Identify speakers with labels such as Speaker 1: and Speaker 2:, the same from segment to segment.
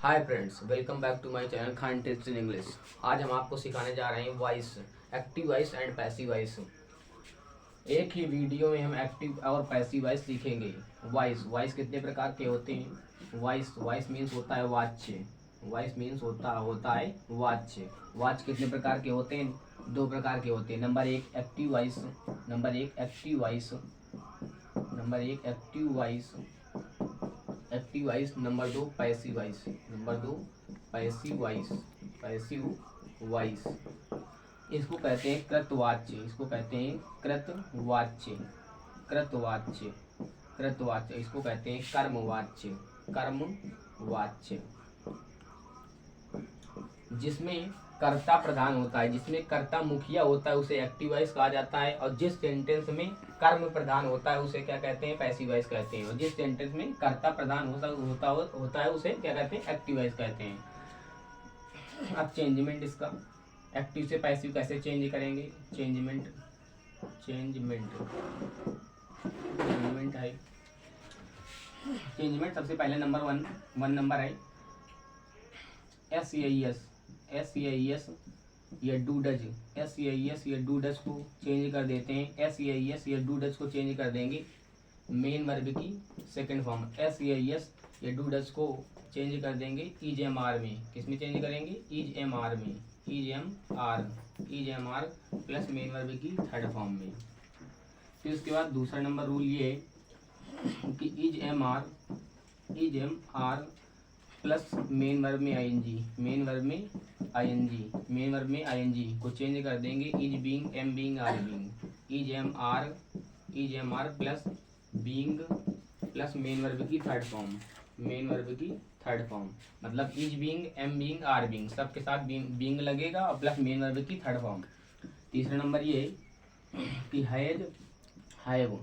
Speaker 1: Hi friends, welcome back to my channel Khan tips in English. आज हम आपको सिखाने जा रहे हैं voice, active voice and passive voice. एक ही वीडियो में हम एक्टिव और पैसिव वॉइस सीखेंगे। वॉइस वॉइस कितने प्रकार के होते हैं? वॉइस वॉइस मीन्स होता है वाच्य। वॉइस मीन्स होता है वाच्य। वाच्य कितने प्रकार के होते हैं? दो प्रकार के होते हैं। नंबर एक एक्टिव वॉइस, नंबर एक एक्टिव वॉइस, नंबर एक active voice, active voice. Number दो पैसिव वॉइस, नंबर दो पैसिव वॉइस, पैसिव वॉइस। इसको कहते हैं कृतवाच्य, इसको कहते हैं कृतवाच्य, कृतवाच्य, कृतवाच्य। इसको कहते हैं कर्मवाच्य, कर्मवाच्य। जिसमें कर्ता प्रधान होता है, जिसमें कर्ता मुखिया होता है उसे एक्टिव वॉइस कहा जाता है। और जिस सेंटेंस में कर्म प्रधान होता है उसे क्या कहते हैं? पैसिव वॉइस कहते हैं। और जिस सेंटेंस में कर्ता प्रधान होता है उसे क्या कहते हैं? एक्टिव वॉइस कहते हैं। अब चेंजमेंट इसका, एक्टिव से पैसिव कैसे चेंज करेंगे? चेंजमेंट, चेंजमेंट, चेंजमेंट है। चेंजमेंट सबसे पहले नंबर वन नंबर है SEIS, SEIS या डू डज, SEIS या डू डज को चेंज कर देते हैं। SEIS या डू डज को चेंज कर देंगे मेन वर्ब की सेकंड फॉर्म। SEIS या डू डज को चेंज कर देंगे इज एम आर में। किस में चेंज करेंगे? इज एम आर में, is am are plus main verb की थर्ड फॉर्म में। फिर उसके बाद दूसरा नंबर रूल ये है कि is am are plus main verb में आईएनजी, मेन वर्ब में आईएनजी, मेन वर्ब में आईएनजी को चेंज कर देंगे is being, am being, are being. Is am are plus being plus main verb की थर्ड फॉर्म, मेन वर्ब की third form. मतलब is being, am being, are being, सबके साथ being लगेगा और प्लस मेन वर्ब की थर्ड फॉर्म। तीसरा नंबर ये कि हैज, हैव,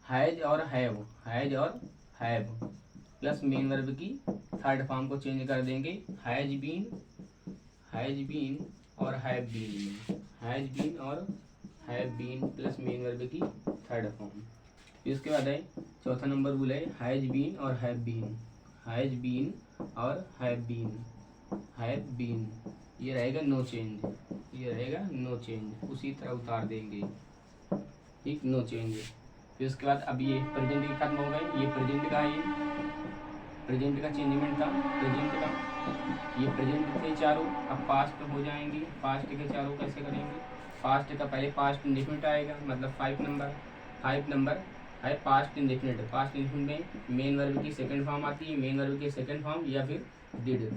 Speaker 1: हैज और हैव, हैज और हैव प्लस मेन वर्ब की थर्ड फॉर्म को चेंज कर देंगे हैज बीन और हैव बीन में, हैज बीन और have been plus main verb की थर्ड फॉर्म। फिर उसके बाद है चौथा नंबर रूल है हैज बीन और हैव बीन, हैज बीन और हैव बीन। ये रहेगा नो चेंज, ये रहेगा नो चेंज, उसी तरह उतार देंगे, ठीक, नो चेंज। फिर उसके बाद अब ये प्रेजेंट के खत्म हो गए। ये प्रेजेंट का, ये प्रेजेंट का चेंजमेंट था, प्रेजेंट का, ये प्रेजेंट थे चारों। अब पास्ट हो जाएंगे। पास्ट के चारों कैसे करेंगे? पास्ट का पहले पास्ट इंडेफिनिट आएगा, मतलब 5 नंबर है पास्ट इंडेफिनिट। पास्ट इंडेफिनिट में मेन वर्ब की सेकंड फॉर्म आती है, मेन वर्ब की सेकंड फॉर्म या फिर डिड।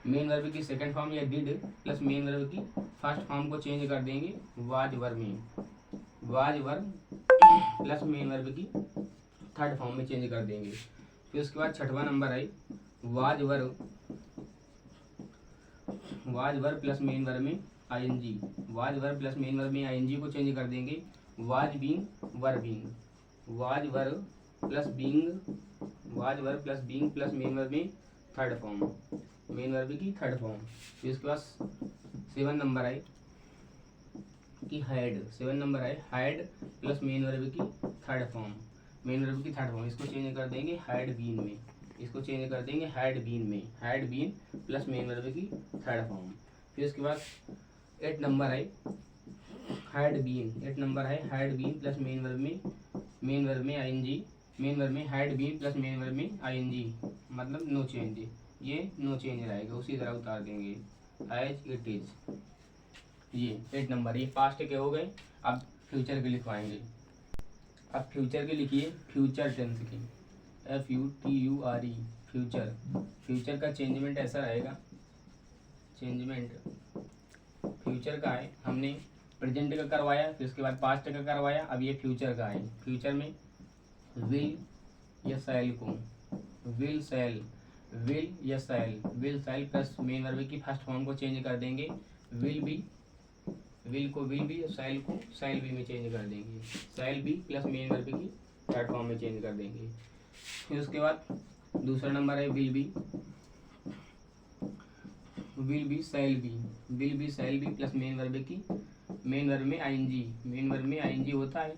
Speaker 1: मेन वर्ब की सेकंड फॉर्म या डिड प्लस मेन वर्ब की फर्स्ट फॉर्म को चेंज कर देंगे वाज वर्ब में, was verb plus main verb की थर्ड फॉर्म में चेंज कर देंगे। फिर उसके बाद छठवां नंबर है was verb plus main verb में ING, was verb plus main verb में आईएनजी को चेंज कर देंगे was being verbing, was verb plus being plus main verb में थर्ड फॉर्म, मेन वर्ब की थर्ड फॉर्म। फिर उसके बाद 7 नंबर है कि हैड, 7 नंबर है हैड प्लस मेन वर्ब की थर्ड फॉर्म, मेन वर्ब की थर्ड फॉर्म। इसको चेंज कर देंगे हैड बीन में, इसको चेंज कर देंगे हैड बीन में, had been plus main verb की थर्ड फॉर्म। फिर उसके बाद 8 नंबर है हैड बीन, 8 नंबर है had been plus main verb में आईएनजी, मेन वर्ब में had been plus main verb में आईएनजी, मतलब नो चेंज। ये नो चेंज रहेगा, उसी तरह उतार देंगे एज इट इज। ये 8 नंबर, ये पास्ट के हो गए। अब फ्यूचर के लिखवाएंगे। अब फ्यूचर के लिखिए, फ्यूचर टेंस की, FUTURE, फ्यूचर। फ्यूचर का चेंजमेंट ऐसा रहेगा, चेंजमेंट फ्यूचर का है, हमने प्रेजेंट का करवाया, फिर उसके बाद पास्ट का करवाया, अब ये फ्यूचर का है। फ्यूचर में विल या शैल को, विल शैल, विल या shall, will shall plus main verb की फर्स्ट फॉर्म को चेंज कर देंगे विल बी, विल को विल बी, शैल को शैल बी में चेंज कर देंगे, shall be plus main verb की थर्ड फॉर्म में चेंज कर देंगे। फिर उसके बाद दूसरा नंबर है will be shall be, will be shall be plus main verb की, मेन वर्ब में आईएनजी, मेन वर्ब में आईएनजी होता है,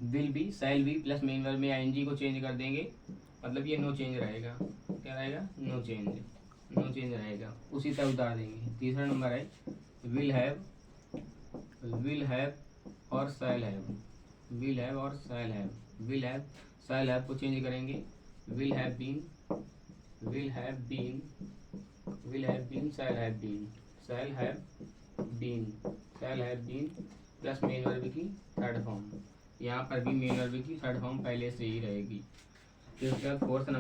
Speaker 1: will be shall be plus main verb में आईएनजी को चेंज कर देंगे, मतलब ये नो चेंज रहेगा। क्या रहेगा? No change. नो चेंज रहेगा, उसी तरह उतार देंगे। तीसरा नंबर है विल हैव और शैल हैव, विल हैव और शैल हैव। विल हैव को चेंज करेंगे, will have been shall have been plus main verb की थर्ड फॉर्म। यहाँ पर भी मेन वर्ब की थर्ड फॉर्म पहले से ही रहेगी। फिर उसके बाद fourth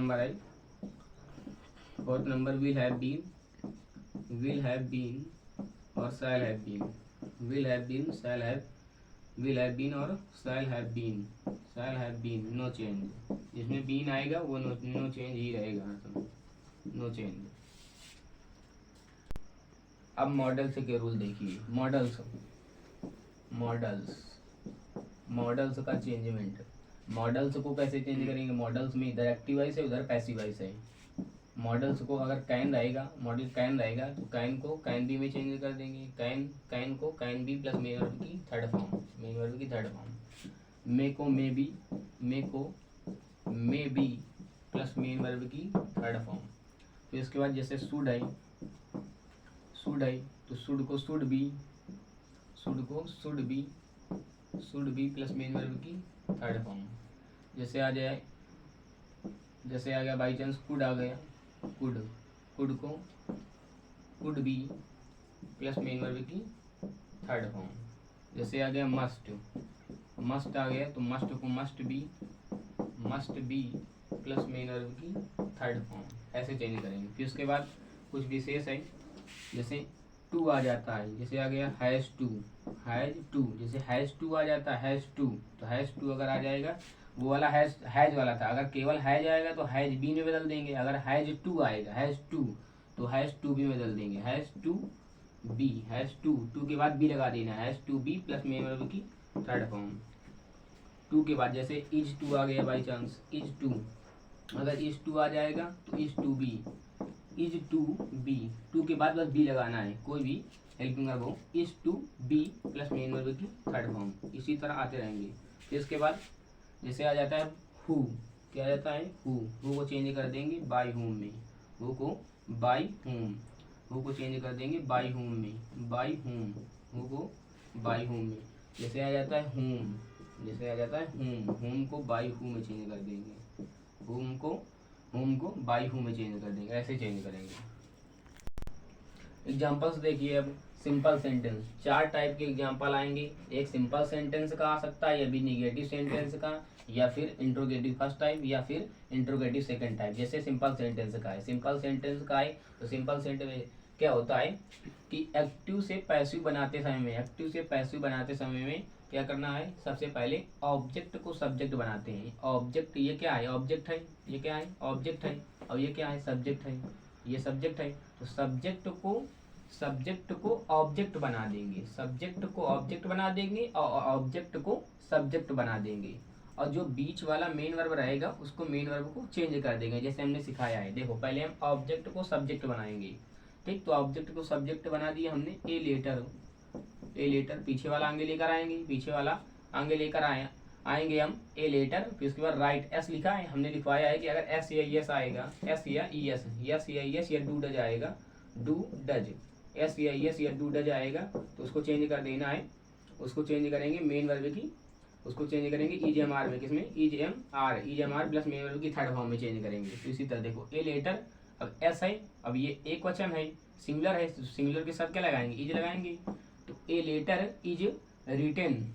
Speaker 1: number will have been और shall have been. Will have been और shall have been no change. जिसमें बीन आएगा वो नो चेंज ही रहेगा, नो चेंज। अब मॉडल्स के रूल देखिए। मॉडल्स का चेंजमेंट। मॉडल्स को कैसे चेंज करेंगे? मॉडल्स में इधर एक्टिव वॉइस है, उधर पैसिव वॉइस है। मॉडल्स को अगर कैन रहेगा, मॉडल कैन रहेगा तो कैन को कैन बी में चेंज कर देंगे। कैन को can be plus main verb की थर्ड फॉर्म। मे को may be plus main verb की थर्ड फॉर्म। फिर इसके बाद जैसे शुड है तो शुड को should be plus main verb की थर्ड फॉर्म। जैसे आ गया बाई चांस कुड आ गया, कुड को could be plus main verb की थर्ड फॉर्म। जैसे आ गया मस्ट आ गया तो मस्ट को must be plus main verb की थर्ड फॉर्म। ऐसे चेंज करेंगे। फिर उसके बाद कुछ विशेष है, जैसे टू आ जाता है, जैसे आ गया हैज़ टू। जैसे हैज़ टू आ जाता है, तो हैज़ टू अगर आ जाएगा, वो वाला हैज वाला था, अगर केवल हैज आएगा तो हैज बी में बदल देंगे। अगर हैज टू आएगा, तो हैज टू बी में बदल देंगे। हैज टू के बाद बी लगा देना, has to be plus main verb की थर्ड फॉर्म। टू के बाद जैसे इज टू आ गया बाई चांस, इज टू, अगर इज टू आ जाएगा तो इज टू बी, टू के बाद बस बी लगाना है, कोई भी हेल्पिंग वर्ब हो। Is to be plus main verb की थर्ड फॉर्म। इसी तरह आते रहेंगे। फिर इसके बाद जैसे आ जाता है हु, क्या आ जाता है हु को चेंज कर देंगे बाई होम में, हु को चेंज कर देंगे बाई होम में, हु को बाई होम में। जैसे आ जाता है होम, होम को बाई हु में चेंज कर देंगे, होम को बाई हु में चेंज कर देंगे। ऐसे चेंज करेंगे। एग्जाम्पल्स देखिए। अब सिंपल सेंटेंस, 4 टाइप के एग्जाम्पल आएंगे। एक सिंपल सेंटेंस का आ सकता है, या भी निगेटिव सेंटेंस का, या फिर इंट्रोगेटिव फर्स्ट टाइप, या फिर इंट्रोगेटिव सेकंड टाइप। जैसे सिंपल सेंटेंस का है, तो सिंपल सेंटेंस क्या होता है कि एक्टिव से पैसिव बनाते समय में क्या करना है? सबसे पहले ऑब्जेक्ट को सब्जेक्ट बनाते हैं। ऑब्जेक्ट ये क्या है? ऑब्जेक्ट है। ये क्या है? ऑब्जेक्ट है। और ये क्या है? सब्जेक्ट है। ये सब्जेक्ट है। तो सब्जेक्ट को ऑब्जेक्ट बना देंगे, और ऑब्जेक्ट को सब्जेक्ट बना देंगे। और जो बीच वाला मेन वर्ब रहेगा उसको मेन वर्ब को चेंज कर देंगे, जैसे हमने सिखाया है। देखो पहले हम ऑब्जेक्ट को सब्जेक्ट बनाएंगे, ठीक। तो ऑब्जेक्ट को सब्जेक्ट बना दिया हमने। ए लेटर पीछे वाला आगे लेकर आएंगे हम ए लेटर। फिर उसके बाद राइट, एस लिखा है, हमने लिखवाया है कि अगर एस या यस आएगा, एस या यस या डू डज आएगा, एस या यस या डू डज आएगा तो उसको चेंज कर देना है। उसको चेंज करेंगे मेन वर्ब की, उसको चेंज करेंगे इज एम आर में। किसमें? Is am are plus main verb की थर्ड फॉर्म में चेंज करेंगे। तो इसी तरह देखो ए लेटर, अब एस है, अब ये एक वचन है, सिंगुलर है, तो सिंगुलर के साथ क्या लगाएंगे? इज लगाएंगे। तो a letter is written,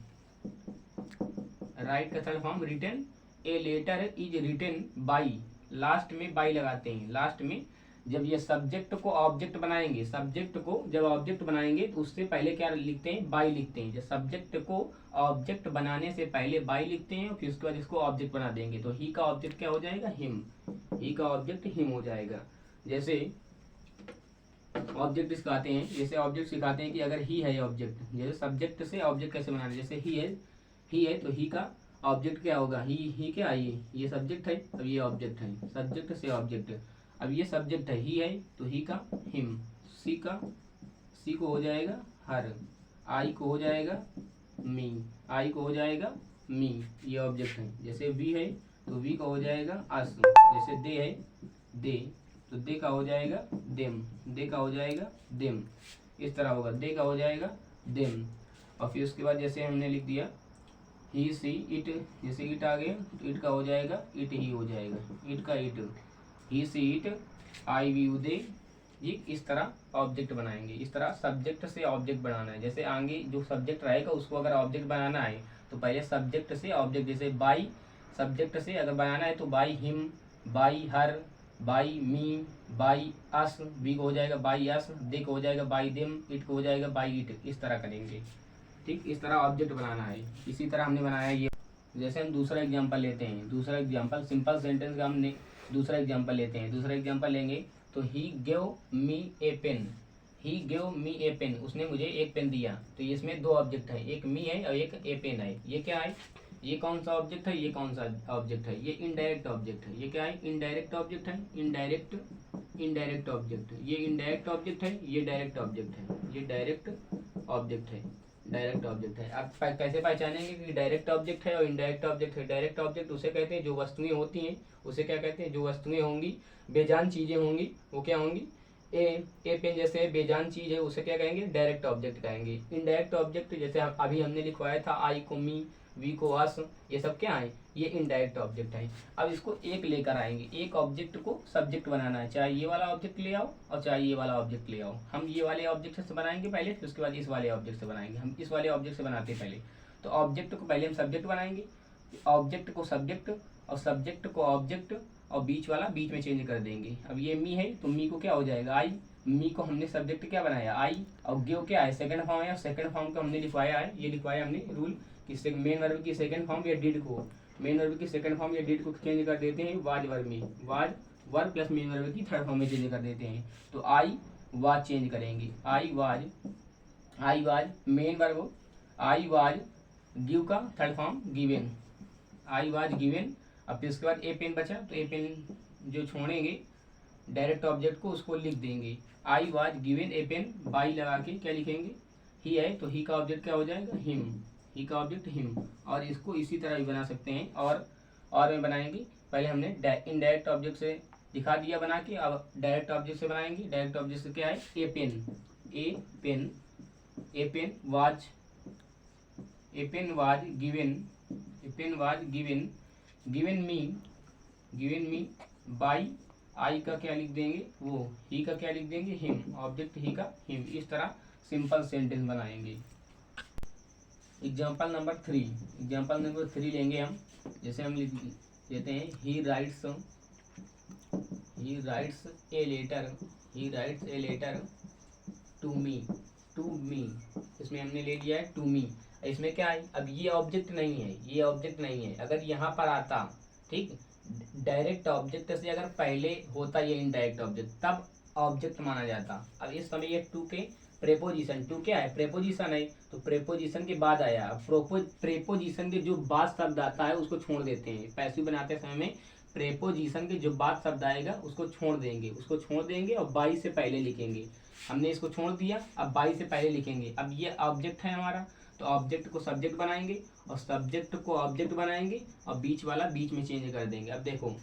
Speaker 1: write का third form written. A letter is written by, last में बाई लगाते हैं। लास्ट में जब ये सब्जेक्ट को ऑब्जेक्ट बनाएंगे, तो उससे पहले क्या लिखते हैं? बाई लिखते हैं। जब सब्जेक्ट को ऑब्जेक्ट बनाने से पहले बाई लिखते हैं, फिर उसके बाद इसको ऑब्जेक्ट बना देंगे। तो ही का ऑब्जेक्ट क्या हो जाएगा? हिम। हिम हो जाएगा। जैसे ऑब्जेक्ट सिखाते हैं, कि अगर ही है ऑब्जेक्ट, जैसे सब्जेक्ट से ऑब्जेक्ट कैसे बनाना। जैसे ही है तो ही का ऑब्जेक्ट क्या होगा? ही क्या है? ये सब्जेक्ट है, अब ये ऑब्जेक्ट है, सब्जेक्ट से ऑब्जेक्ट। अब ये सब्जेक्ट है, ही है तो ही का हिम। सी को हो जाएगा हर, आई को हो जाएगा मी, ये ऑब्जेक्ट है। जैसे वी है तो वी का हो जाएगा अस। जैसे दे है, दे, तो तो दे का हो जाएगा देम, दे का हो जाएगा देम, इस तरह होगा, दे का हो जाएगा देम। और फिर उसके बाद जैसे हमने लिख दिया ही सी इट, जैसे इट आ गया तो इट का हो जाएगा इट ही हो जाएगा, इट का it, he she it, I we you they. ये इस तरह ऑब्जेक्ट बनाएंगे, इस तरह सब्जेक्ट से ऑब्जेक्ट बनाना है। जैसे आगे जो सब्जेक्ट रहेगा उसको अगर ऑब्जेक्ट बनाना है तो पहले सब्जेक्ट से ऑब्जेक्ट, जैसे बाई सब्जेक्ट से अगर बनाना है तो by him, by her, by me, by us, we को हो जाएगा बाई अस, दे को हो जाएगा बाई देम, इट को हो जाएगा बाई इट, इस तरह करेंगे। ठीक, इस तरह ऑब्जेक्ट बनाना है। इसी तरह हमने बनाया ये। जैसे हम दूसरा एग्जांपल लेते हैं, दूसरा एग्जांपल सिंपल सेंटेंस का हमने दूसरा एग्जांपल लेते हैं। दूसरा एग्जांपल लेंगे तो he gave me a pen, he gave me a pen, उसने मुझे एक पेन दिया। तो इसमें दो ऑब्जेक्ट है, एक मी है और एक ए पेन है। ये क्या है, ये कौन सा ऑब्जेक्ट है, ये कौन सा ऑब्जेक्ट है, ये इनडायरेक्ट ऑब्जेक्ट है। ये क्या है, इनडायरेक्ट ऑब्जेक्ट है, इनडायरेक्ट इनडायरेक्ट ऑब्जेक्ट। ये इनडायरेक्ट ऑब्जेक्ट है, ये डायरेक्ट ऑब्जेक्ट है, ये डायरेक्ट ऑब्जेक्ट है, डायरेक्ट ऑब्जेक्ट है। आप कैसे पहचानेंगे कि डायरेक्ट ऑब्जेक्ट है और इनडायरेक्ट ऑब्जेक्ट है। डायरेक्ट ऑब्जेक्ट उसे कहते हैं जो वस्तुएं होती हैं, उसे क्या कहते हैं, जो वस्तुएं होंगी, बेजान चीजें होंगी, वो क्या होंगी, ए पेन जैसे बेजान चीज है उसे क्या कहेंगे, डायरेक्ट ऑब्जेक्ट कहेंगे। इनडायरेक्ट ऑब्जेक्ट जैसे अभी हमने लिखवाया था आई को मी, वी को अस, ये सब क्या है, ये इनडायरेक्ट ऑब्जेक्ट है। अब इसको एक लेकर आएंगे, एक ऑब्जेक्ट को सब्जेक्ट बनाना है, चाहे ये वाला ऑब्जेक्ट ले आओ और चाहे ये वाला ऑब्जेक्ट ले आओ। हम ये वाले ऑब्जेक्ट से बनाएंगे पहले, फिर उसके बाद इस वाले ऑब्जेक्ट से बनाएंगे। हम इस वाले ऑब्जेक्ट से बनाते हैं पहले। तो ऑब्जेक्ट को पहले हम सब्जेक्ट बनाएंगे, ऑब्जेक्ट को सब्जेक्ट और सब्जेक्ट को ऑब्जेक्ट और बीच वाला बीच में चेंज कर देंगे। अब ये मी है तो मी को क्या हो जाएगा आई, मी को हमने सब्जेक्ट क्या बनाया आई, और गिव क्या है सेकंड फॉर्म है, सेकंड फॉर्म को हमने लिखवाया है, ये लिखवाया हमने रूल कि मेन वर्ब की सेकंड फॉर्म या डिड को, मेन वर्ब की सेकंड फॉर्म या डिड को चेंज कर देते हैं वाज वर्ब में, was verb plus main verb की थर्ड फॉर्म में चेंज कर देते हैं। तो आई वाज चेंज करेंगे, I was main verb, I was give का third form given, I was given. अब फिर उसके बाद ए पेन बचा तो ए पेन जो छोड़ेंगे डायरेक्ट ऑब्जेक्ट को उसको लिख देंगे, I was given a pen, by लगा के क्या लिखेंगे, ही है तो ही का ऑब्जेक्ट क्या हो जाएगा हिम, ही का ऑब्जेक्ट हिम। और इसको इसी तरह भी बना सकते हैं और में बनाएंगे। पहले हमने इनडायरेक्ट ऑब्जेक्ट से दिखा दिया बना के, अब डायरेक्ट ऑब्जेक्ट से बनाएंगे। डायरेक्ट ऑब्जेक्ट से क्या है, a pen, a pen, a pen was, a pen was given, a pen was given, given me by, I का क्या लिख देंगे वो, ही का क्या लिख देंगे हिम, ऑब्जेक्ट ही का हिम। इस तरह सिंपल सेंटेंस बनाएंगे। एग्जाम्पल नंबर 3, एग्जाम्पल नंबर 3 लेंगे हम। जैसे हम लिख देते हैं he writes a letter, he writes a letter to me, इसमें हमने ले लिया है टू मी। इसमें क्या है, अब ये ऑब्जेक्ट नहीं है, ये ऑब्जेक्ट नहीं है। अगर यहाँ पर आता, ठीक, डायरेक्ट ऑब्जेक्ट से अगर पहले होता ये इनडायरेक्ट ऑब्जेक्ट तब ऑब्जेक्ट माना जाता। अब इस समय ये टू के प्रेपोजिशन, टू क्या है, प्रेपोजिशन है, तो प्रेपोजिशन के बाद आया। प्रेपोजिशन के जो बाद शब्द आता है उसको छोड़ देते हैं। पैसिव बनाते समय में प्रेपोजिशन के जो बाद शब्द आएगा उसको छोड़ देंगे, और बाई से पहले लिखेंगे। हमने इसको छोड़ दिया, अब बाई से पहले लिखेंगे। अब ये ऑब्जेक्ट है हमारा, तो ऑब्जेक्ट को सब्जेक्ट बनाएंगे और सब्जेक्ट को ऑब्जेक्ट बनाएंगे और बीच वाला बीच में चेंज कर देंगे। अब देखो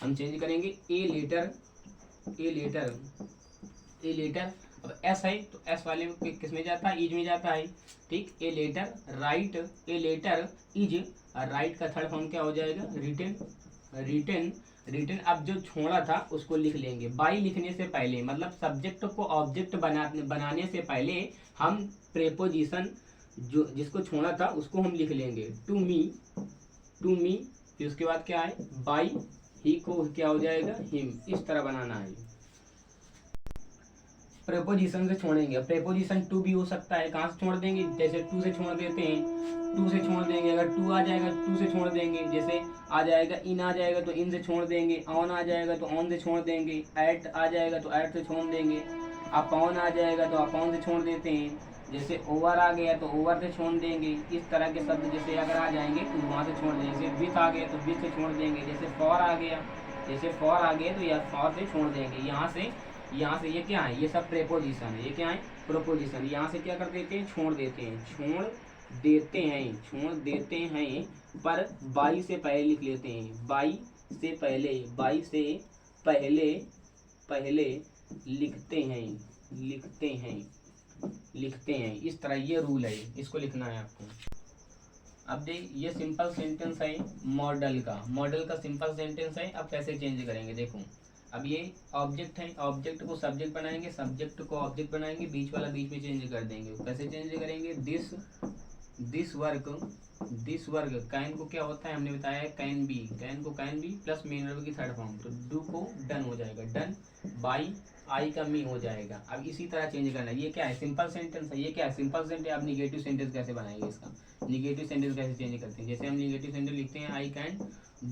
Speaker 1: हम चेंज करेंगे ए लेटर, अब एस है तो एस वाले में किस में जाता है, इज में जाता है, ठीक। A letter write, a letter is, write का थर्ड फॉर्म क्या हो जाएगा, रिटन। अब जो छोड़ा था उसको लिख लेंगे बाई लिखने से पहले, मतलब सब्जेक्ट को ऑब्जेक्ट बनाने से पहले हम प्रेपोजिशन जो जिसको छोड़ा था उसको हम लिख लेंगे टू मी, फिर उसके बाद क्या है बाई, ही को क्या हो जाएगा हिम। इस तरह बनाना है। प्रेपोजिशन से छोड़ेंगे, प्रेपोजिशन टू भी हो सकता है, कहाँ से छोड़ देंगे, जैसे टू से छोड़ देते हैं, टू से छोड़ देंगे। अगर टू आ जाएगा टू से छोड़ देंगे, जैसे आ जाएगा इन आ जाएगा तो इन से छोड़ देंगे, ऑन आ जाएगा तो ऑन से छोड़ देंगे, एट आ जाएगा तो एट से छोड़ देंगे, अपॉन आ जाएगा तो अपॉन से छोड़ देते हैं, जैसे ओवर आ गया तो ओवर से छोड़ देंगे। इस तरह के शब्द जैसे अगर आ जाएंगे तो वहाँ से छोड़ देंगे। जैसे विथ आ गया तो विथ से छोड़ देंगे, जैसे फॉर आ गया तो यह फॉर से छोड़ देंगे। यहाँ से ये क्या है, ये सब प्रेपोजिशन है, ये क्या है प्रोपोजिशन। यहाँ से क्या कर देते हैं, छोड़ देते हैं, पर बाई से पहले लिख लेते हैं, बाई से पहले लिखते हैं, इस तरह ये रूल है, इसको लिखना है आपको। अब ये सिंपल सेंटेंस है मॉडल का सिंपल सेंटेंस है। अब कैसे चेंज करेंगे देखो, अब ये ऑब्जेक्ट है, ऑब्जेक्ट को सब्जेक्ट बनाएंगे, सब्जेक्ट को ऑब्जेक्ट बनाएंगे, बीच वाला बीच में चेंज कर देंगे। कैसे चेंज करेंगे, दिस वर्क कैन को क्या होता है हमने बताया है, can be plus main verb की थर्ड फॉर्म, तो डू को डन हो जाएगा, डन बाई आई का मी हो जाएगा। अब इसी तरह चेंज करना है। ये क्या है, सिंपल सेंटेंस है, ये क्या है, सिंपल सेंटेंस। अब निगेटिव सेंटेंस कैसे बनाएंगे, इसका निगेटिव सेंटेंस कैसे चेंज करते हैं। जैसे हम निगेटिव सेंटेंस लिखते हैं, I can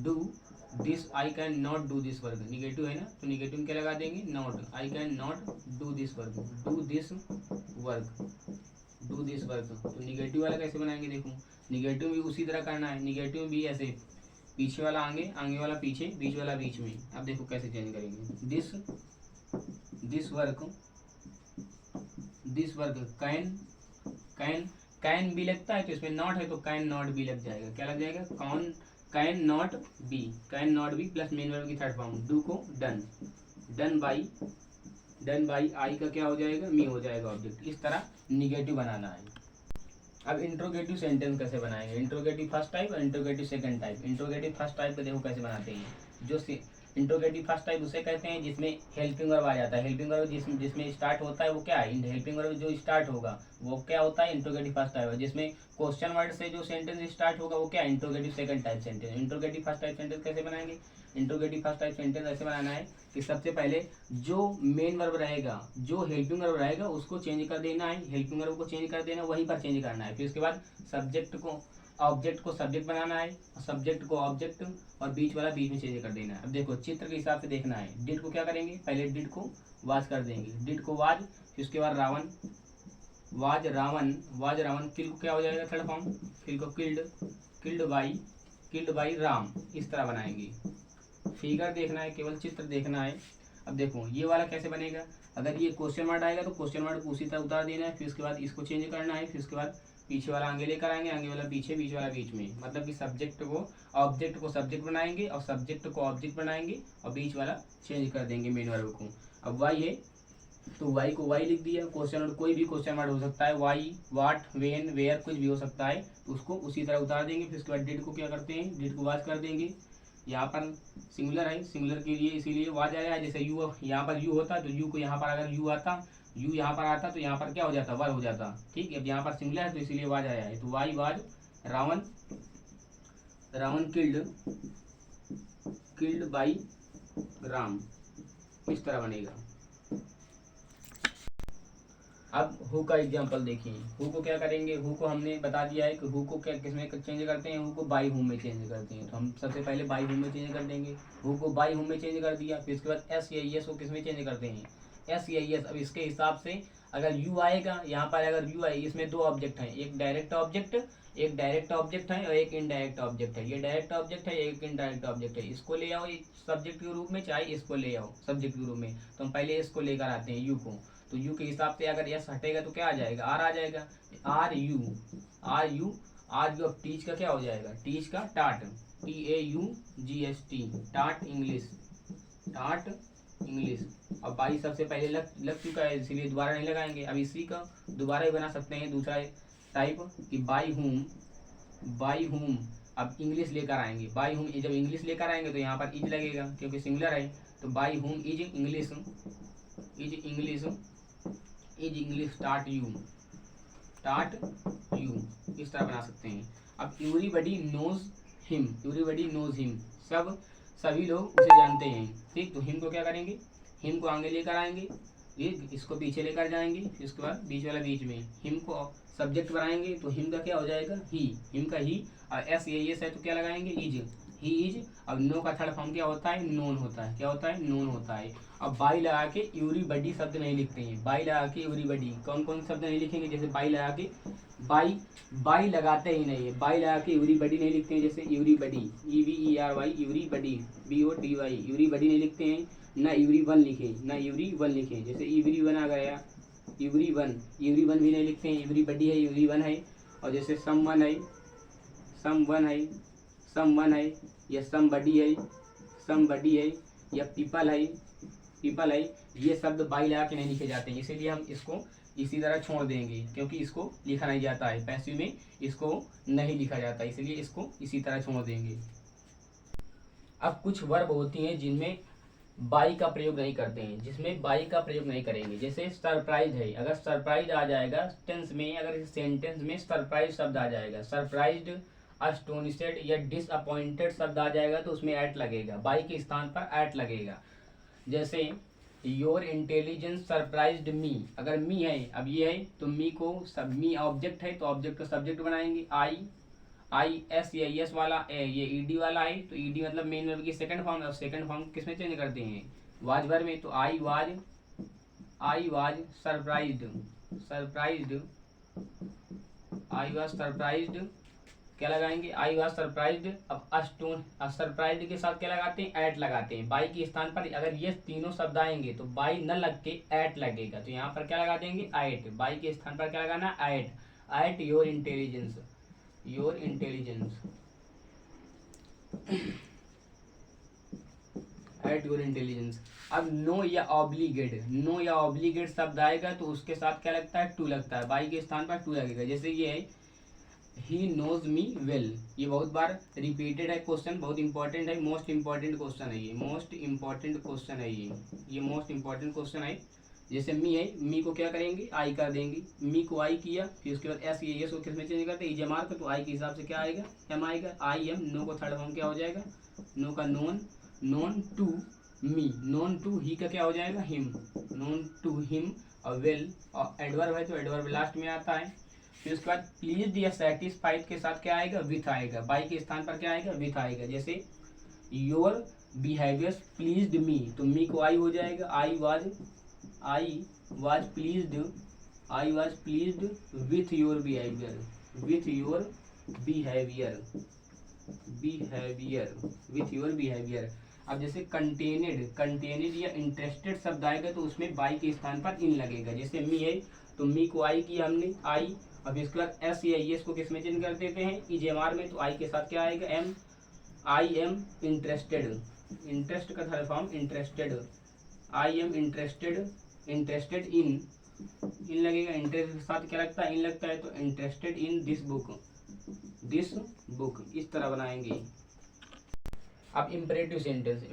Speaker 1: do this, I can not do this work, negative है ना, तो निगेटिव क्या लगा देंगे, not, I can not do this work, do this work. तो निगेटिव वाला कैसे बनाएंगे देखो, निगेटिव भी उसी तरह करना है, निगेटिव भी ऐसे पीछे वाला आगे, आगे वाला पीछे, बीच वाला बीच में। अब देखो कैसे चेंज करेंगे, दिस वर्क कैन बी लगता है तो इसमें नॉट है तो कैन नॉट बी लग जाएगा। क्या लग जाएगा, can not be plus main verb की थर्ड फॉर्म, डू को डन बाई आई का क्या हो जाएगा, मी हो जाएगा ऑब्जेक्ट। इस तरह निगेटिव बनाना है। अब इंट्रोगेटिव सेंटेंस कैसे बनाएंगे, इंट्रोगेटिव फर्स्ट टाइप और interrogative second type. Interrogative first type को देखो कैसे बनाते हैं। जो इंट्रोगेटिव फर्स्ट टाइप उसे कहते हैं जिसमें हेल्पिंग वर्ब आ जाता है। हेल्पिंग वर्ब जिसमें स्टार्ट होता है वो क्या है, हेल्पिंग वर्ब जो स्टार्ट होगा वो क्या होता है, इंट्रोगेटिव फर्स्ट टाइप। जिसमें क्वेश्चन वर्ड से जो सेंटेंस स्टार्ट होगा वो क्या है, interrogative second type sentence. Interrogative first type sentence कैसे बनाएंगे, इंट्रोगेटिव फर्स्ट टाइप सेंटेंस ऐसे बनाना है कि सबसे पहले जो मेन वर्ब रहेगा, जो हेल्पिंग वर्ब रहेगा उसको चेंज कर देना है, हेल्पिंग वर्ब को चेंज कर देना, वहीं पर चेंज करना है। फिर उसके बाद ऑब्जेक्ट को सब्जेक्ट बनाना है, सब्जेक्ट को ऑब्जेक्ट, और बीच वाला बीच में चेंज कर देना है। अब देखो चित्र के हिसाब से देखना है। डिड को क्या करेंगे, पहले डिड को वाज कर देंगे, डिड को वाज, फिर उसके बाद वाज रावण, किल को क्या हो जाएगा थर्ड फॉर्म, किल को किल्ड बाई राम। इस तरह बनाएंगे। फिगर देखना है, केवल चित्र देखना है। अब देखो ये वाला कैसे बनेगा, अगर ये क्वेश्चन मार्क आएगा तो क्वेश्चन मार्क को उसी तरह उतार देना है। फिर उसके बाद इसको चेंज करना है, फिर उसके बाद पीछे वाला आगे लेकर आएंगे, आगे वाला पीछे, बीच वाला बीच में। मतलब कि सब्जेक्ट को ऑब्जेक्ट को सब्जेक्ट बनाएंगे और सब्जेक्ट को ऑब्जेक्ट बनाएंगे और बीच वाला चेंज कर देंगे मेन वर्ब को। अब वाई है तो वाई को वाई लिख दिया, क्वेश्चन और कोई भी क्वेश्चन मार्क हो सकता है, वाई, वाट, वेन, वेयर, कुछ भी हो सकता है, तो उसको उसी तरह उतार देंगे। फिर उसके बाद डिड को क्या करते हैं, डिड को वाज कर देंगे। यहाँ पर सिंगुलर है, सिंगुलर के लिए इसीलिए वाज आया है। जैसे यू, यहाँ पर यू होता तो यू को यहाँ पर अगर यू यहाँ पर आता तो यहाँ पर क्या हो जाता, वर हो जाता। ठीक है, अब यहाँ पर सिंगुलर है तो इसीलिए वाज आया है। तो why was Ravan killed by Ram, इस तरह बनेगा। अब हु का एग्जांपल देखिए। हु को क्या करेंगे, हु को हमने बता दिया है कि हु को क्या किसमें चेंज करते हैं, हु को बाई हुम में चेंज करते हैं। तो हम सबसे पहले बाई हुम में चेंज कर देंगे। हु को बाई हुम में चेंज कर दिया, फिर उसके बाद एस या एस को किसमें चेंज करते हैं, एस या एस। अब इसके हिसाब से अगर यू आएगा, यहाँ पर अगर यू आए, इसमें दो ऑब्जेक्ट हैं, एक डायरेक्ट ऑब्जेक्ट है और एक इनडायरेक्ट ऑब्जेक्ट है। ये डायरेक्ट ऑब्जेक्ट है, एक इनडायरेक्ट ऑब्जेक्ट है। इसको ले आओ सब्जेक्ट के रूप में, चाहे इसको ले आओ सब्जेक्ट के रूप में। तो हम पहले इसको लेकर आते हैं, यू को। तो यू के हिसाब से अगर एस हटेगा तो क्या आ जाएगा, आर आ जाएगा। आर यू अब टीच का क्या हो जाएगा, टीच का टाट, TAUGST, टाट इंग्लिश। अब बाई सबसे पहले लग चुका है इसीलिए दोबारा नहीं लगाएंगे। अब इसी का दोबारा ही बना सकते हैं दूसरा टाइप कि बाई हुम। अब इंग्लिश लेकर आएंगे, बाई हुम। जब इंग्लिश लेकर आएंगे तो यहाँ पर इज लगेगा क्योंकि सिंगुलर है। तो बाई हुम इज इंग्लिश टाट यू, इस तरह बना सकते हैं। अब एवरीबडी नोज हिम, सभी लोग उसे जानते हैं। ठीक, तो हिम को क्या करेंगे, हिम को आगे लेकर आएंगे, इसको पीछे लेकर जाएंगे, फिर उसके बाद बीच वाला बीच में। हिम को सब्जेक्ट बनाएंगे तो हिम का क्या हो जाएगा, हिम का ही। और एस एस है तो क्या लगाएंगे, ही इज। अब नो का थर्ड फॉर्म क्या होता है, नोन होता है। क्या होता है, नोन होता है। अब बाई लगा के एवरीबडी शब्द नहीं लिखते हैं, बाई लगा के एवरीबडी कौन कौन शब्द नहीं लिखेंगे, जैसे बाई लगा के बाई लगाते ही नहीं है, बाई लगा के एवरीबडी नहीं लिखते हैं। जैसे everybody, EVERY, everybody, BODY, everybody नहीं लिखते हैं। ना एवरीवन लिखे, जैसे एवरीवन आ गया, एवरीवन भी नहीं लिखते हैं, एवरीबडी है, एवरीवन है। और जैसे समवन है, या समबडी है, या पीपल है, पीपल है, ये शब्द बाई लगा के नहीं लिखे जाते हैं, इसीलिए हम इसको इसी तरह छोड़ देंगे, क्योंकि इसको लिखा नहीं जाता है, पैसिव में इसको नहीं लिखा जाता, इसलिए इसको इसी तरह छोड़ देंगे। अब कुछ वर्ब होती हैं जिनमें बाई का प्रयोग नहीं करते हैं, जिसमें बाई का प्रयोग नहीं करेंगे। जैसे सरप्राइज है, अगर सरप्राइज आ जाएगा टेंस में, अगर इस सेंटेंस में सरप्राइज शब्द आ जाएगा, सरप्राइज्ड, अस्टोनिशड या डिसअपॉइंटेड शब्द आ जाएगा तो उसमें एट लगेगा, बाई के स्थान पर एट लगेगा। जैसे योर इंटेलिजेंस सरप्राइज्ड मी, अगर मी है, अब ये है तो मी को सब, मी ऑब्जेक्ट है तो ऑब्जेक्ट को सब्जेक्ट बनाएंगे, आई एस या एस वाला ये ईडी वाला है तो ईडी मतलब मेन वर्ब की सेकंड फॉर्म है, और सेकंड फॉर्म किसमें चेंज करते हैं, वाज वर्ब में, तो आई वाज सरप्राइज्ड, क्या लगाएंगे, आई वाज सरप्राइज्ड। अब अस्टोन सरप्राइज्ड के साथ क्या लगाते हैं, एट लगाते हैं, बाई के स्थान पर अगर ये तीनों शब्द आएंगे तो बाई न लग के एट लगेगा, तो यहाँ पर क्या लगा देंगे, एट, बाई के स्थान पर क्या लगाना, at your intelligence, at your intelligence. अब नो या ऑब्लिगेट शब्द आएगा तो उसके साथ क्या लगता है, टू लगता है, बाई के स्थान पर टू लगेगा। जैसे ये है ही नोज मी वेल, ये बहुत बार रिपीटेड है क्वेश्चन, बहुत इंपॉर्टेंट है, मोस्ट इंपॉर्टेंट क्वेश्चन है ये, मोस्ट इंपॉर्टेंट क्वेश्चन है। जैसे मी है, मी को क्या करेंगे, आई कर देंगे, मी को आई किया, फिर उसके बाद एस ये को किसमें चेंज करते हैं, इजे मार्क, तो आई के हिसाब से क्या आएगा, एम आएगा, आई एम, नो को थर्ड फॉर्म क्या हो जाएगा, नो का known to me, known to he का क्या हो जाएगा, हिम, नोन टू हिम, और वेल, और एडवर्ब है तो एडवर्ब लास्ट में आता है। फिर उसके बाद प्लीज या सेटिस्फाइड के साथ क्या आएगा, विथ आएगा, बाई के स्थान पर क्या आएगा, विथ आएगा। जैसे योर बिहेवियर प्लीज्ड मी, तो मी को आई हो जाएगा, I was pleased with your behaviour. अब जैसे कंटेनेड या इंटरेस्टेड शब्द आएगा तो उसमें बाई के स्थान पर इन लगेगा। जैसे मी है तो मी को आई किया हमने, आई, अब इसके बाद एस या एस को किसमें चेंज कर देते हैं, इजेमार में, तो आई के साथ क्या आएगा, am, I am interested, interest का third form interested, I am interested in लगेगा, इंटरेस्ट के साथ क्या लगता है, इन लगता है, तो इंटरेस्टेड इन दिस बुक, इस तरह बनाएंगे। अब इम्परेटिव सेंटेंस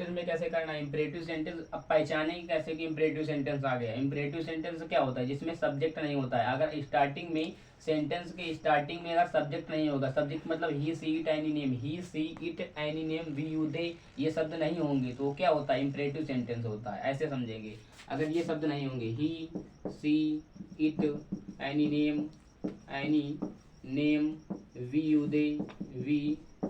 Speaker 1: में कैसे करना है, इम्परेटिव सेंटेंस अब पहचाने कैसे कि इम्परेटिव सेंटेंस आ गया। इम्परेटिव सेंटेंस क्या होता है, जिसमें सब्जेक्ट नहीं होता है, अगर स्टार्टिंग में सेंटेंस के स्टार्टिंग में अगर सब्जेक्ट नहीं होगा, सब्जेक्ट मतलब he she it any name, we you they, ये शब्द नहीं होंगे तो क्या होता है, इम्परेटिव सेंटेंस होता है, ऐसे समझेंगे। अगर ये शब्द नहीं होंगे, he she it any name, we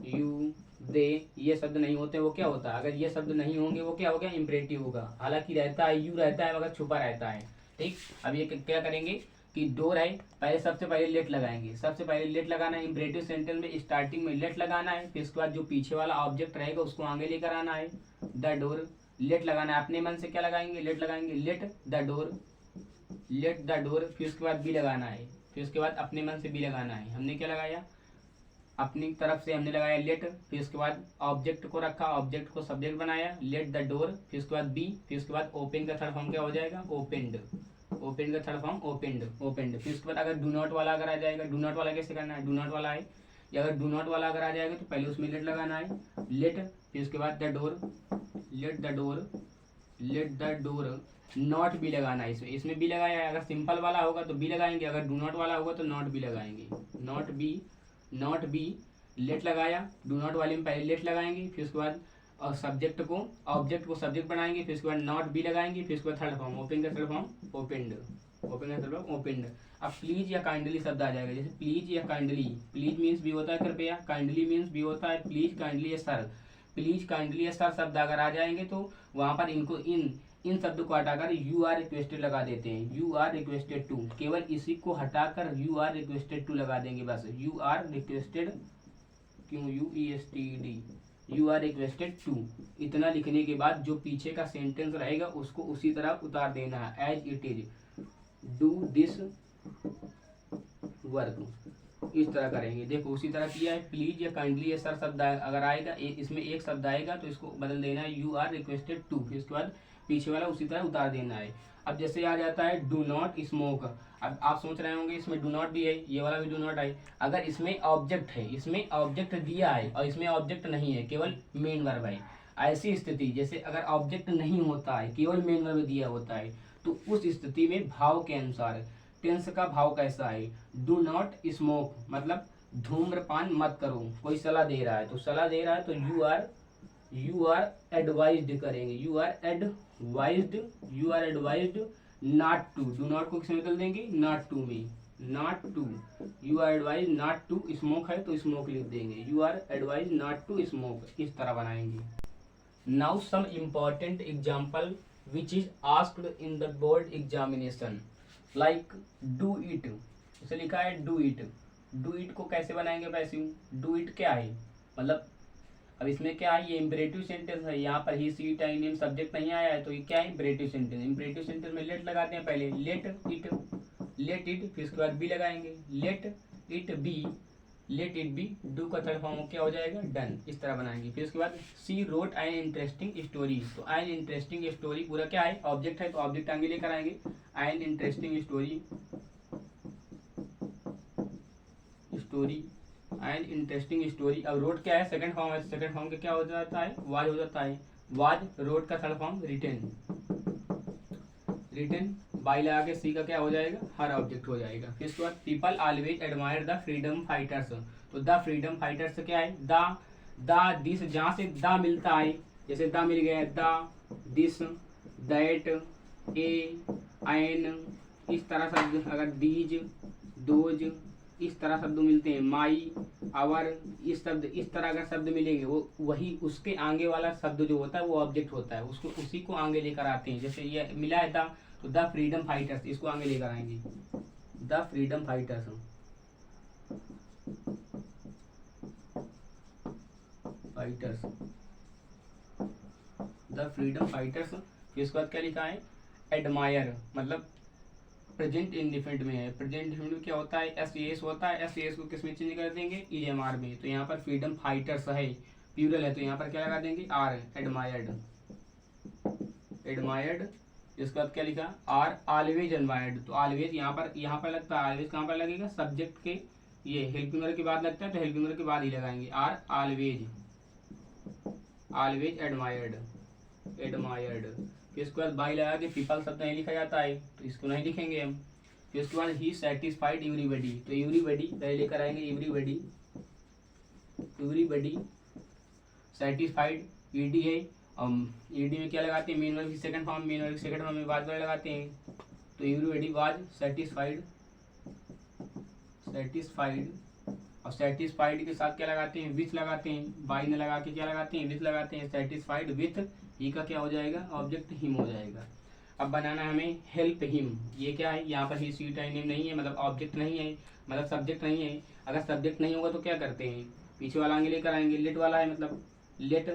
Speaker 1: you they, ये शब्द नहीं होते वो क्या होता है, अगर ये शब्द नहीं होंगे वो क्या हो गया, इम्परेटिव होगा। हालांकि रहता है, यू रहता है मगर छुपा रहता है, ठीक। अब ये क्या करेंगे कि डोर है, पहले सबसे पहले लेट लगाएंगे, सबसे पहले लेट लगाना है, इम्परेटिव सेंटेंस में स्टार्टिंग में लेट लगाना है, फिर उसके बाद जो पीछे वाला ऑब्जेक्ट रहेगा उसको आगे लेकर आना है, द डोर, लेट लगाना है, अपने मन से क्या लगाएंगे, लेट लगाएंगे, लेट द डोर, फिर उसके बाद बी लगाना है, फिर उसके बाद अपने मन से बी लगाना है, हमने क्या लगाया, अपनी तरफ से हमने लगाया लेट, फिर उसके बाद ऑब्जेक्ट को रखा, ऑब्जेक्ट को सब्जेक्ट बनाया, लेट द डोर, फिर उसके बाद बी, फिर उसके बाद ओपन का थर्ड फॉर्म क्या हो जाएगा, ओपेंड का थर्ड फॉर्म ओपेंड। फिर उसके बाद अगर डू नॉट वाला अगर आ जाएगा, डू नॉट वाला कैसे करना है, डू नॉट वाला है, या अगर डू नॉट वाला अगर आ जाएगा तो पहले उसमें लेट लगाना है, लेट, फिर उसके बाद the door, let the door, not be लगाना है, इसमें बी लगाया है, अगर सिंपल वाला होगा तो बी लगाएंगे, अगर डू नॉट वाला होगा तो नॉट बी लगाएंगे, नॉट बी लेट लगाया, डू नॉट वाले में पहले लेट लगाएंगे, फिर उसके बाद सब्जेक्ट को ऑब्जेक्ट को सब्जेक्ट बनाएंगे, फिर उसके बाद नॉट बी लगाएंगे, फिर उसके बाद थर्ड फॉर्म ओपन का थर्ड फॉर्म ओपेंड। अब प्लीज या काइंडली शब्द आ जाएगा, जैसे प्लीज या काइंडली, प्लीज मीन्स भी होता है कृपया, काइंडली मीन्स भी होता है प्लीज, काइंडली या सर, प्लीज काइंडली या सर शब्द अगर आ जाएंगे तो वहां पर इनको इन शब्द को हटाकर यू आर रिक्वेस्टेड लगा देते हैं, यू आर रिक्वेस्टेड टू, केवल इसी को हटाकर यू आर रिक्वेस्टेड टू लगा देंगे, बस यू आर रिक्वेस्टेड, क्यों UESTED, you are requested to, इतना लिखने के बाद जो पीछे का सेंटेंस रहेगा उसको उसी तरह उतार देना है, as it is, do this work, इस तरह करेंगे। देखो उसी तरह किया है, प्लीज या काइंडली या सर शब्द अगर आएगा, इसमें एक शब्द आएगा तो इसको बदल देना है, यू आर रिक्वेस्टेड टू, फिर उसके बाद पीछे वाला उसी तरह उतार देना है। अब जैसे आ जाता है डू नॉट स्मोक। अब आप सोच रहे होंगे इसमें डू नॉट भी है, ये वाला भी डू नॉट है। अगर इसमें ऑब्जेक्ट है, इसमें ऑब्जेक्ट दिया है और इसमें ऑब्जेक्ट नहीं है, केवल मेन वर्ब है, ऐसी स्थिति जैसे अगर ऑब्जेक्ट नहीं होता है, केवल मेन वर्ब दिया होता है, तो उस स्थिति में भाव के अनुसार टेंस का भाव कैसा है, डू नॉट स्मोक मतलब धूम्रपान मत करो। कोई सलाह दे रहा है, तो सलाह दे रहा है तो यू आर एडवाइज्ड करेंगे, you are advised not to. Do not को किसमें बदल देंगे, नॉट टू में, not to. You are advise not to smoke है तो स्मोक लिख देंगे, you are advise not to smoke, इस तरह बनाएंगे। Now some important example which is asked in the board examination, like do it, इसे लिखा है डू इट। डू इट को कैसे बनाएंगे पैसिव, डू इट क्या है मतलब, अब इसमें क्या है, ये इम्परेटिव सेंटेंस है, यहाँ पर ही सी टाइम नेम सब्जेक्ट नहीं आया है, तो ये क्या है, इम्परेटिव सेंटेंस। इम्परेटिव सेंटेंस में लेट लगाते हैं पहले, लेट इट, फिर उसके बाद बी लगाएंगे, लेट इट बी, डू का थर्ड फॉर्म क्या हो जाएगा, डन, इस तरह बनाएंगे। फिर उसके बाद सी रोट एन इंटरेस्टिंग स्टोरी, तो एन इंटरेस्टिंग स्टोरी पूरा क्या है, ऑब्जेक्ट है, तो ऑब्जेक्ट आगे लेकर आएंगे, an interesting story and interesting story. अब रोड क्या है, सेकंड फॉर्म है, सेकंड फॉर्म का क्या हो जाता है, वाज हो जाता है, वाज। रोड का थर्ड फॉर्म रिटेन, बाई लगा के सी का क्या हो जाएगा, हर ऑब्जेक्ट हो जाएगा। फिर उसके बाद people always admire the freedom fighters, तो द फ्रीडम फाइटर्स क्या है, द दिस, जहाँ से द मिलता है, जैसे द मिल गया, the this that a an, इस तरह शब्द, अगर दीज दोज इस तरह शब्द मिलते हैं, माई आवर, इस शब्द इस तरह अगर शब्द मिलेंगे, वो वही उसके आगे वाला शब्द जो होता है वो ऑब्जेक्ट होता है, उसको उसी को आगे लेकर आते हैं। जैसे ये मिला है द, तो द फ्रीडम फाइटर्स, इसको आगे लेकर आएंगे, the freedom fighters, the freedom fighters. फिर उसके बाद क्या लिखा है, एडमायर मतलब प्रेजेंट इंडिफिनिट में है, प्रेजेंट इंडिफिनिट में क्या होता है, एस एस होता है, एस एस को किस में चेंज कर देंगे, ईएमआर में। तो यहाँ पर फ्रीडम फाइटर्स है, प्लूरल है, तो यहाँ पर क्या लगा देंगे, आर, एडमायर्ड, इसके बाद क्या लिखा, आर ऑलवेज एडमायर्ड, तो ऑलवेज यहाँ पर लगता है, ऑलवेज कहाँ पर लगेगा, सब्जेक्ट के ये हेल्पिंग वर्ब के बाद लगता है, तो हेल्पिंग वर्ब के बाद ही लगाएंगे, आर ऑलवेज एडमायर्ड। फिर उसके बाद बाई लगा के पीपल शब्द नहीं लिखा जाता है, तो इसको नहीं लिखेंगे हम। फिर उसके बाद ही सेटिस्फाइड एवरीबडी, तो एवरीबडी पहले लेकर आएंगे, एवरीबडी सेटिस्फाइड, ईडी है, ईडी में क्या लगाते हैं, मेन वर्ब की सेकंड फॉर्म, में वाज वर्ब लगाते हैं, तो एवरीबडी वाज सेटिस्फाइड, और सेटिस्फाइड के साथ क्या लगाते हैं, विथ लगाते हैं, बाई ने लगा के क्या लगाते हैं, विथ लगाते हैं, सेटिस्फाइड विथ, ही का क्या हो जाएगा, ऑब्जेक्ट हिम हो जाएगा। अब बनाना है हमें हेल्प हिम, ये क्या है, यहाँ पर ही सी टाइम नेम नहीं है, मतलब ऑब्जेक्ट नहीं है, मतलब सब्जेक्ट नहीं है। अगर सब्जेक्ट नहीं होगा तो क्या करते हैं, पीछे वाला आगे लेकर आएंगे, लेट वाला है मतलब लेट,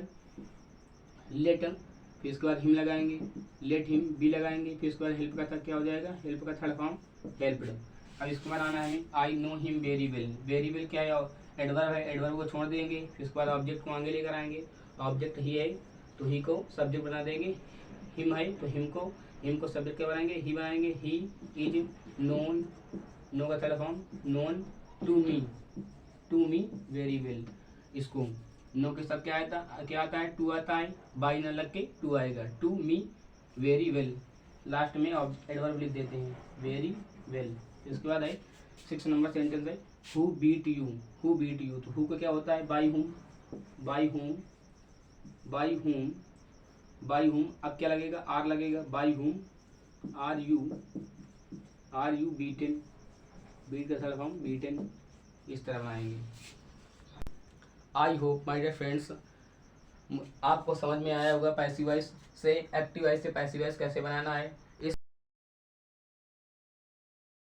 Speaker 1: फिर उसके बाद हिम लगाएंगे, लेट हिम, बी लगाएंगे, फिर उसके बाद हेल्प का क्या हो जाएगा, हेल्प का थर्ड फॉर्म हेल्प्ड। अब इसके बाद आना है I know him very well क्या है, एडवर्ब है, एडवर्ब को छोड़ देंगे, फिर उसके बाद ऑब्जेक्ट को आगे लेकर आएंगे, ऑब्जेक्ट ही है तो ही को सब्जेक्ट बना देंगे, हिम है तो हिम को सब्जेक्ट क्या बनाएंगे, ही बनाएंगे, ही इज नोन, नो का third form known to me very well, इसको नो के साथ क्या आता है, टू आता है, बाई न लग के टू आएगा, to me very well, last में एडवर्ब लिख देते हैं, वेरी वेल। इसके बाद है 6 नंबर सेंटेंस है, हु बीट यू, तो हु का क्या होता है, बाई हुम, अब क्या लगेगा, आर लगेगा, by whom are you beaten, beat का थर्ड फॉर्म बीटन, इस तरह बनाएंगे। I hope my dear friends आपको समझ में आया होगा पैसिव वॉइस से एक्टिव वॉइस से पैसिव वॉइस कैसे बनाना है।